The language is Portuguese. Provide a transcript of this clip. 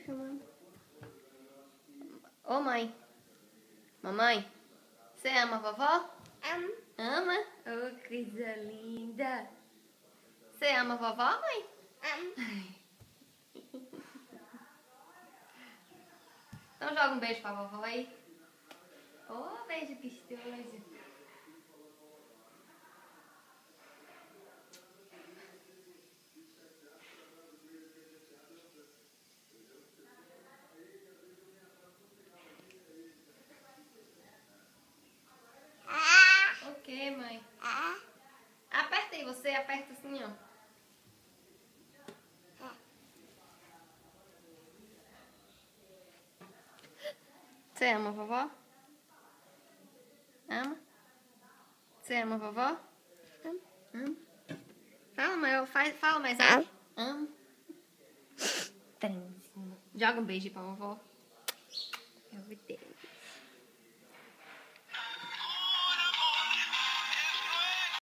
chamando. Ô, mãe. Mamãe, você ama a vovó? Ama? Oh, coisa linda. Você ama a vovó, mãe? Então joga um beijo pra vovó aí. Oh, beijo gostoso. Ok, mãe. Aperta aí, você aperta assim, ó. Você ama a vovó? Ama? Você ama a vovó? Ama? Fala, mãe, fala mais alto. Ama? Joga um beijo pra vovó. Eu vou ter.